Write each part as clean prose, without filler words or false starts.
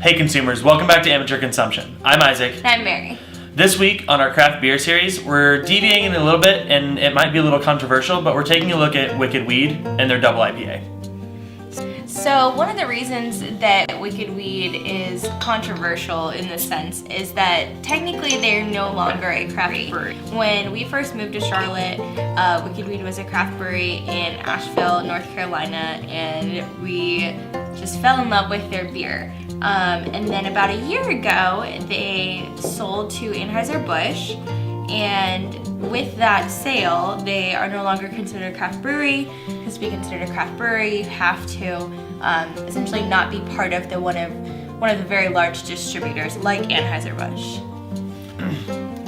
Hey consumers, welcome back to Amateur Consumption. I'm Isaac. And I'm Mary. This week on our craft beer series, we're deviating a little bit, and it might be a little controversial, but we're taking a look at Wicked Weed and their double IPA. So one of the reasons that Wicked Weed is controversial in this sense is that technically they're no longer a craft brewery. When we first moved to Charlotte, Wicked Weed was a craft brewery in Asheville, North Carolina, and we just fell in love with their beer. And then about a year ago, they sold to Anheuser-Busch, and with that sale, they are no longer considered a craft brewery. Because to be considered a craft brewery, you have to essentially not be part of one of the very large distributors like Anheuser-Busch.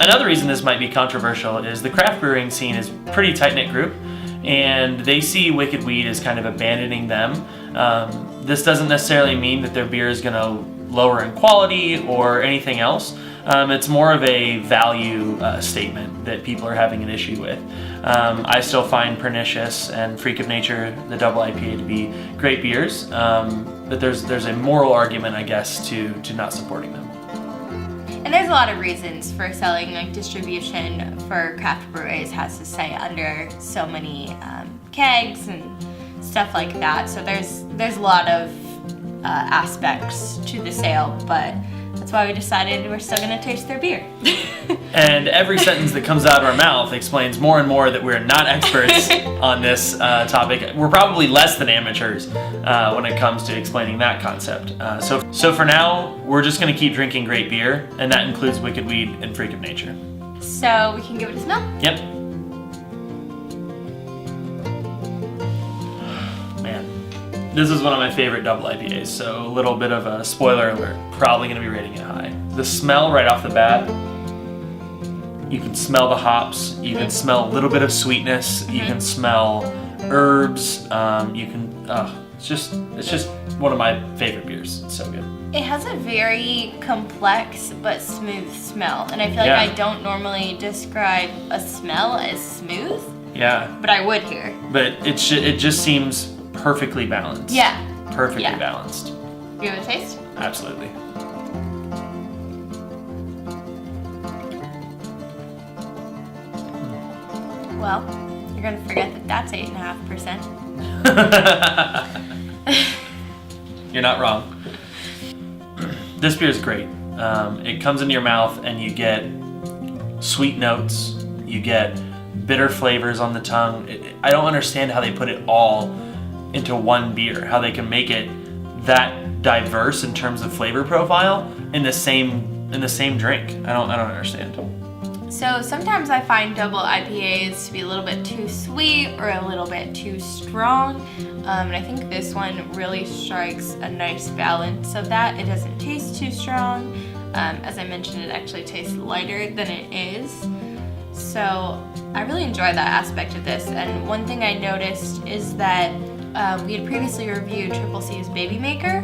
Another reason this might be controversial is the craft brewing scene is a pretty tight-knit group, and they see Wicked Weed as kind of abandoning them. This doesn't necessarily mean that their beer is going to lower in quality or anything else. It's more of a value statement that people are having an issue with. I still find Pernicious and Freak of Nature, the double IPA, to be great beers, but there's a moral argument, I guess, to not supporting them. And there's a lot of reasons for selling, like distribution for craft breweries has to stay under so many kegs and stuff like that. So there's a lot of aspects to the sale, but that's why we decided we're still going to taste their beer. And every sentence that comes out of our mouth explains more and more that we're not experts on this topic. We're probably less than amateurs when it comes to explaining that concept. So for now, we're just going to keep drinking great beer, and that includes Wicked Weed and Freak of Nature. So we can give it a smell? Yep. Man, this is one of my favorite double IPAs, so a little bit of a spoiler alert. Probably going to be rating it high. The smell right off the bat, you can smell the hops, you can smell a little bit of sweetness, you can smell herbs, it's just one of my favorite beers. It's so good. It has a very complex but smooth smell, and I feel like I don't normally describe a smell as smooth. Yeah. But I would here. But it just seems perfectly balanced. Yeah. Perfectly balanced. You give it a taste? Absolutely. Well, you're gonna forget that that's 8.5%. You're not wrong. This beer is great. It comes into your mouth and you get sweet notes, you get bitter flavors on the tongue. I don't understand how they put it all into one beer, how they can make it that diverse in terms of flavor profile in the same drink. I don't understand. So sometimes I find double IPAs to be a little bit too sweet or a little bit too strong. And I think this one really strikes a nice balance of that. It doesn't taste too strong. As I mentioned, it actually tastes lighter than it is. So I really enjoy that aspect of this. And one thing I noticed is that we had previously reviewed Triple C's Baby Maker,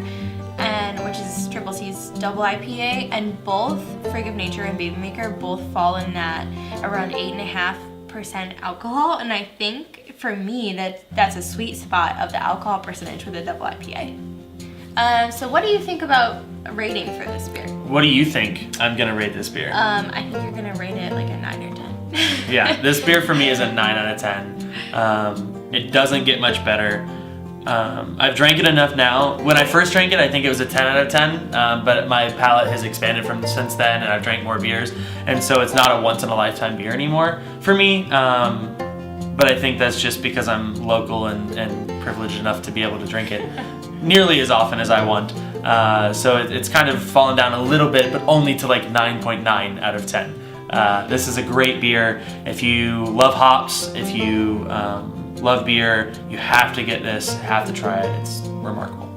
which is Triple C's double IPA, and both Freak of Nature and Baby Maker both fall in that around 8.5% alcohol, and I think for me that's a sweet spot of the alcohol percentage with a double IPA. So what do you think about a rating for this beer? What do you think I'm gonna rate this beer? I think you're gonna rate it like a 9 or 10. Yeah, this beer for me is a 9 out of 10. It doesn't get much better. I've drank it enough now. When I first drank it, I think it was a 10 out of 10, but my palate has expanded since then, and I've drank more beers, and so it's not a once-in-a-lifetime beer anymore for me, but I think that's just because I'm local and privileged enough to be able to drink it nearly as often as I want. So it's kind of fallen down a little bit, but only to like 9.9 out of 10. This is a great beer. If you love hops, if you love beer, you have to get this, have to try it. It's remarkable.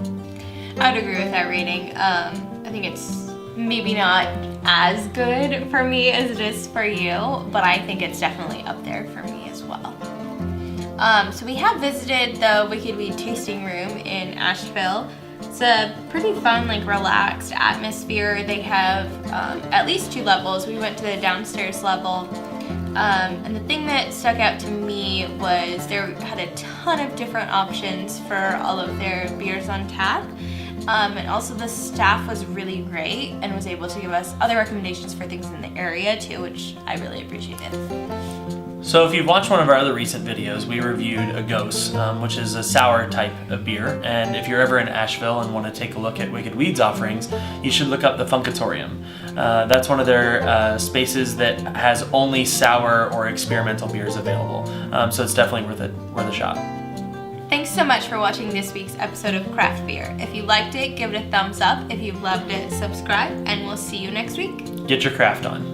I would agree with that rating. I think it's maybe not as good for me as it is for you, but I think it's definitely up there for me as well. So we have visited the Wicked Weed tasting room in Asheville. It's a pretty fun, like relaxed atmosphere. They have at least 2 levels. We went to the downstairs level. And the thing that stuck out to me was they had a ton of different options for all of their beers on tap. And also the staff was really great and was able to give us other recommendations for things in the area too, which I really appreciated. So if you've watched one of our other recent videos, we reviewed a Ghost, which is a sour type of beer. And if you're ever in Asheville and want to take a look at Wicked Weed's offerings, you should look up the Funkatorium. That's one of their spaces that has only sour or experimental beers available. So it's definitely worth a shot. Thanks so much for watching this week's episode of Craft Beer. If you liked it, give it a thumbs up. If you've loved it, subscribe, and we'll see you next week. Get your craft on.